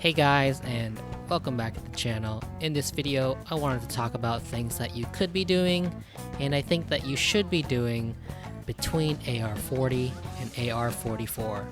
Hey guys, and welcome back to the channel. In this video, I wanted to talk about things that you could be doing, and I think that you should be doing between AR40 and AR44.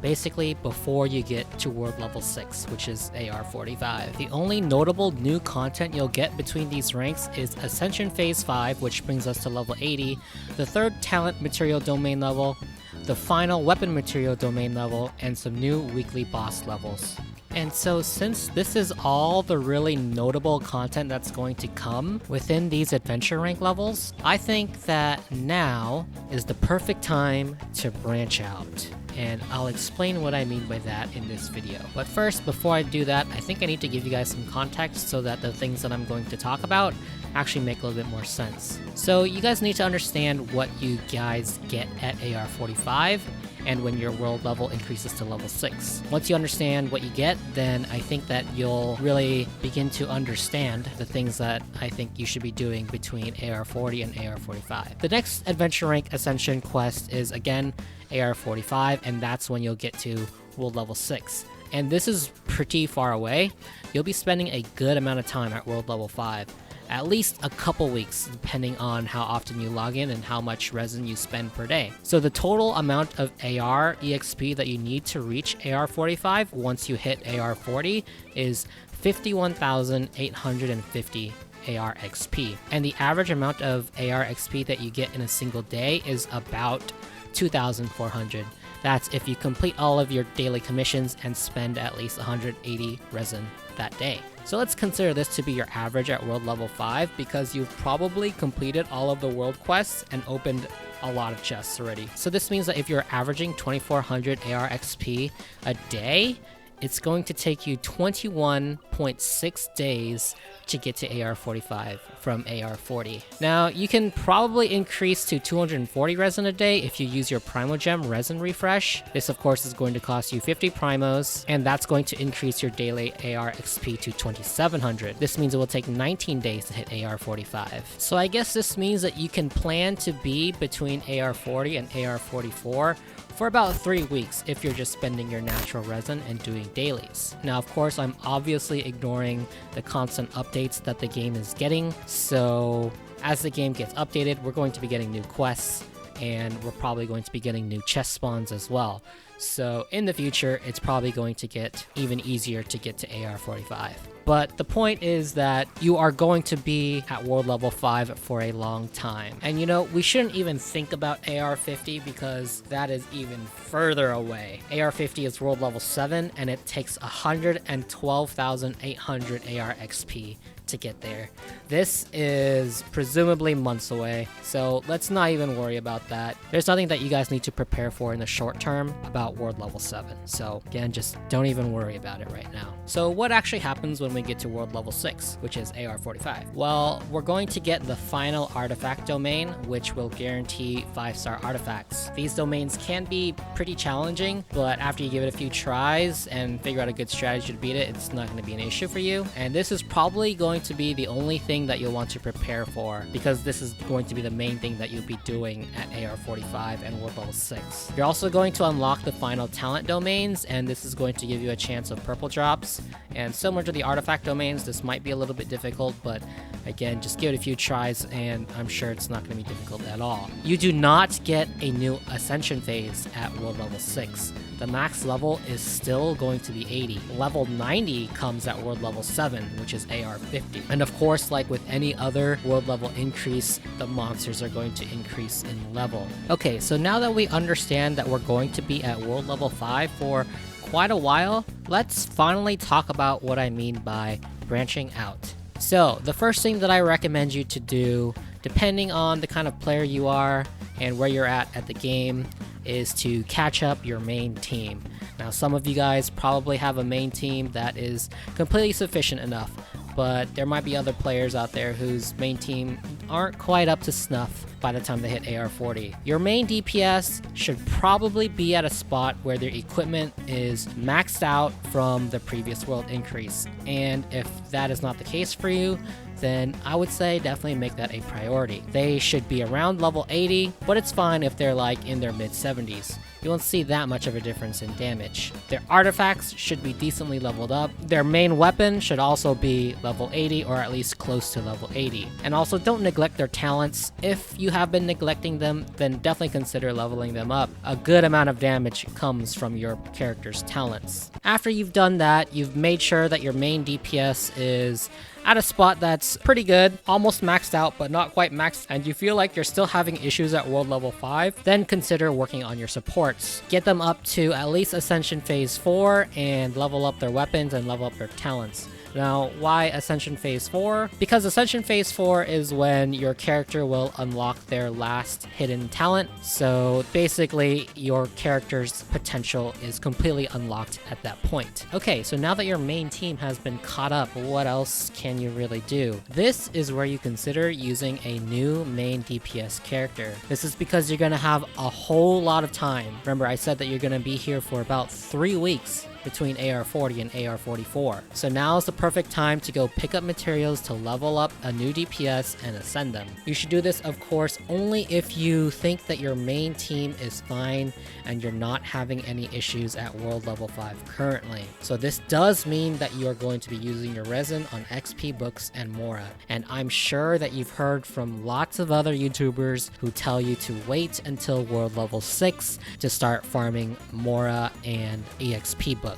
Basically, before you get to World Level 6, which is AR45. The only notable new content you'll get between these ranks is Ascension Phase 5, which brings us to level 80, the third Talent Material Domain level, the final Weapon Material Domain level, and some new weekly boss levels. And so since this is all the really notable content that's going to come within these adventure rank levels, I think that now is the perfect time to branch out. And I'll explain what I mean by that in this video. But first, before I do that, I think I need to give you guys some context so that the things that I'm going to talk about actually make a little bit more sense. So you guys need to understand what you guys get at AR45 and when your world level increases to level 6. Once you understand what you get, then I think that you'll really begin to understand the things that I think you should be doing between AR40 and AR45. The next adventure rank ascension quest is again AR45, and that's when you'll get to world level 6. And this is pretty far away. You'll be spending a good amount of time at world level 5. At least a couple weeks, depending on how often you log in and how much resin you spend per day. So the total amount of AR EXP that you need to reach AR45 once you hit AR40 is 51,850 AR XP. And the average amount of AR XP that you get in a single day is about 2,400. That's if you complete all of your daily commissions and spend at least 180 resin that day. So let's consider this to be your average at world level 5 because you've probably completed all of the world quests and opened a lot of chests already. So this means that if you're averaging 2,400 AR XP a day, it's going to take you 21.6 days to get to AR45 from AR40. Now, you can probably increase to 240 resin a day if you use your Primogem resin refresh. This, of course, is going to cost you 50 primos, and that's going to increase your daily AR XP to 2,700. This means it will take 19 days to hit AR45. So I guess this means that you can plan to be between AR40 and AR44 for about 3 weeks if you're just spending your natural resin and doing dailies. Now, of course, I'm obviously ignoring the constant updates that the game is getting, so as the game gets updated, we're going to be getting new quests, and we're probably going to be getting new chest spawns as well. So in the future, it's probably going to get even easier to get to AR45. But the point is that you are going to be at world level 5 for a long time. And you know, we shouldn't even think about AR50 because that is even further away. AR50 is world level 7 and it takes 112,800 AR XP to get there. This is presumably months away, so let's not even worry about that. There's nothing that you guys need to prepare for in the short term about world level 7. So again, just don't even worry about it right now. So what actually happens when we get to world level 6, which is AR45? Well, we're going to get the final artifact domain, which will guarantee 5-star artifacts. These domains can be pretty challenging, but after you give it a few tries and figure out a good strategy to beat it, it's not going to be an issue for you. And this is probably going to be the only thing that you'll want to prepare for because this is going to be the main thing that you'll be doing at AR45 and world level 6. You're also going to unlock the final talent domains, and this is going to give you a chance of purple drops. And similar to the artifact domains, this might be a little bit difficult, but again, just give it a few tries and I'm sure it's not going to be difficult at all. You do not get a new ascension phase at world level 6. The max level is still going to be 80. Level 90 comes at world level 7, which is AR50. And of course, like with any other world level increase, the monsters are going to increase in level. Okay, so now that we understand that we're going to be at world level 5 for quite a while, let's finally talk about what I mean by branching out. So the first thing that I recommend you to do, depending on the kind of player you are and where you're at the game, is to catch up your main team. Now, some of you guys probably have a main team that is completely sufficient enough, but there might be other players out there whose main team aren't quite up to snuff by the time they hit AR40. Your main DPS should probably be at a spot where their equipment is maxed out from the previous world increase. And if that is not the case for you, then I would say definitely make that a priority. They should be around level 80, but it's fine if they're like in their mid 70s. you won't see that much of a difference in damage. Their artifacts should be decently leveled up. Their main weapon should also be level 80 or at least close to level 80. And also don't neglect their talents. If you have been neglecting them, then definitely consider leveling them up. A good amount of damage comes from your character's talents. After you've done that, you've made sure that your main DPS is at a spot that's pretty good, almost maxed out but not quite maxed, and you feel like you're still having issues at world level 5, then consider working on your supports. Get them up to at least Ascension Phase 4 and level up their weapons and level up their talents. Now, why Ascension Phase 4? Because Ascension Phase 4 is when your character will unlock their last hidden talent. So basically, your character's potential is completely unlocked at that point. Okay, so now that your main team has been caught up, what else can you really do? This is where you consider using a new main DPS character. This is because you're gonna have a whole lot of time. Remember, I said that you're gonna be here for about 3 weeks between AR40 and AR44. So now is the perfect time to go pick up materials to level up a new DPS and ascend them. You should do this, of course, only if you think that your main team is fine and you're not having any issues at world level 5 currently. So this does mean that you are going to be using your resin on XP books and Mora. And I'm sure that you've heard from lots of other YouTubers who tell you to wait until world level 6 to start farming Mora and EXP books.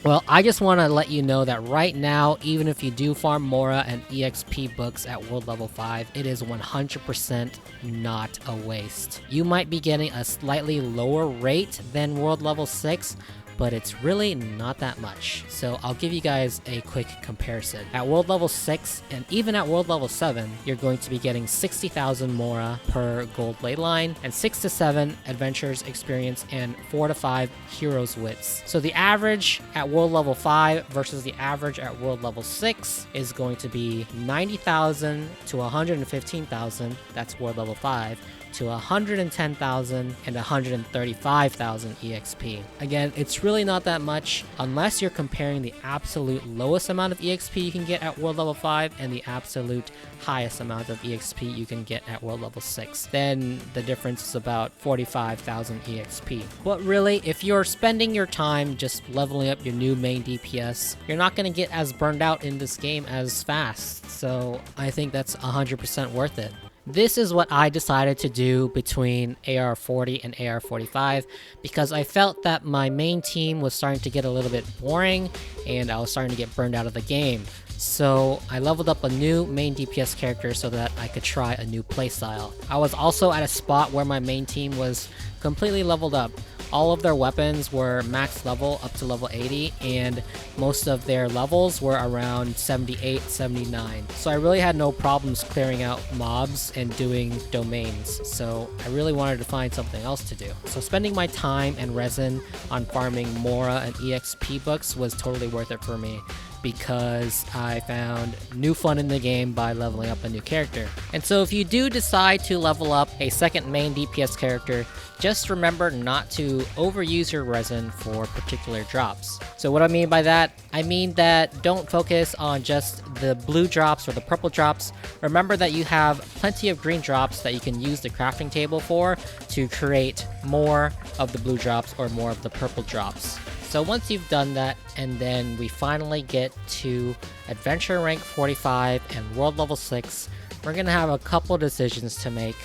Well, I just want to let you know that right now, even if you do farm Mora and EXP books at world level 5, it is 100% not a waste. You might be getting a slightly lower rate than world level 6, but it's really not that much. So I'll give you guys a quick comparison. At world level 6 and even at world level 7, you're going to be getting 60,000 Mora per gold ley line and 6 to 7 adventures experience and 4 to 5 heroes wits. So the average at world level 5 versus the average at world level 6 is going to be 90,000 to 115,000. That's world level 5. To 110,000 and 135,000 EXP. Again, it's really not that much unless you're comparing the absolute lowest amount of EXP you can get at world level 5 and the absolute highest amount of EXP you can get at world level 6. Then the difference is about 45,000 EXP. But really, if you're spending your time just leveling up your new main DPS, you're not going to get as burned out in this game as fast. So I think that's 100% worth it. This is what I decided to do between AR40 and AR45 because I felt that my main team was starting to get a little bit boring and I was starting to get burned out of the game. So I leveled up a new main DPS character so that I could try a new playstyle. I was also at a spot where my main team was completely leveled up. All of their weapons were max level up to level 80 and most of their levels were around 78, 79. So I really had no problems clearing out mobs and doing domains. So I really wanted to find something else to do. So spending my time and resin on farming Mora and EXP books was totally worth it for me, because I found new fun in the game by leveling up a new character. And so if you do decide to level up a second main DPS character, just remember not to overuse your resin for particular drops. So what I mean by that, I mean that don't focus on just the blue drops or the purple drops. Remember that you have plenty of green drops that you can use the crafting table for to create more of the blue drops or more of the purple drops. So once you've done that, and then we finally get to Adventure Rank 45 and World Level 6, we're gonna have a couple decisions to make,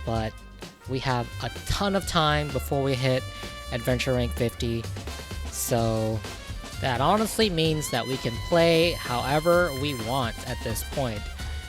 but we have a ton of time before we hit Adventure Rank 50, so that honestly means that we can play however we want at this point.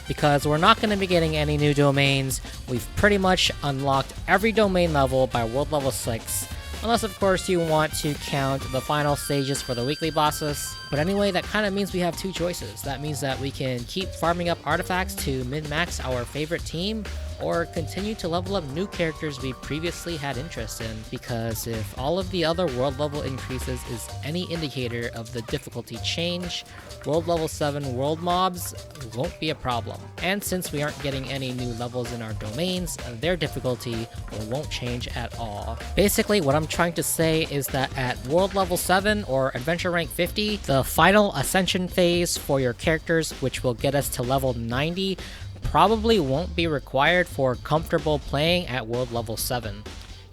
Because we're not going to be getting any new domains, we've pretty much unlocked every domain level by World Level 6, unless of course you want to count the final stages for the weekly bosses. But anyway, that kind of means we have two choices. That means that we can keep farming up artifacts to min-max our favorite team, or continue to level up new characters we previously had interest in, because if all of the other world level increases is any indicator of the difficulty change, world level 7 world mobs won't be a problem. And since we aren't getting any new levels in our domains, their difficulty won't change at all. Basically, what I'm trying to say is that at world level 7 or adventure rank 50, the final ascension phase for your characters, which will get us to level 90, probably won't be required for comfortable playing at world level 7.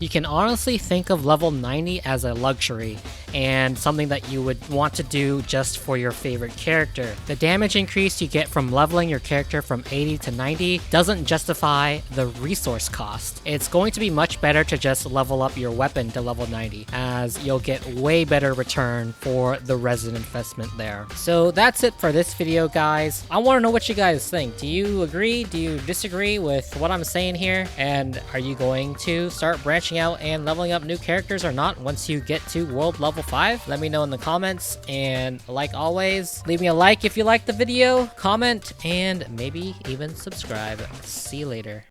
You can honestly think of level 90 as a luxury and something that you would want to do just for your favorite character. The damage increase you get from leveling your character from 80 to 90 doesn't justify the resource cost. It's going to be much better to just level up your weapon to level 90, as you'll get way better return for the resin investment there. So that's it for this video, guys. I want to know what you guys think. Do you agree? Do you disagree with what I'm saying here? And are you going to start branching out and leveling up new characters or not once you get to world level 5? Let me know in the comments, and like always, leave me a like if you liked the video, comment, and maybe even subscribe. See you later.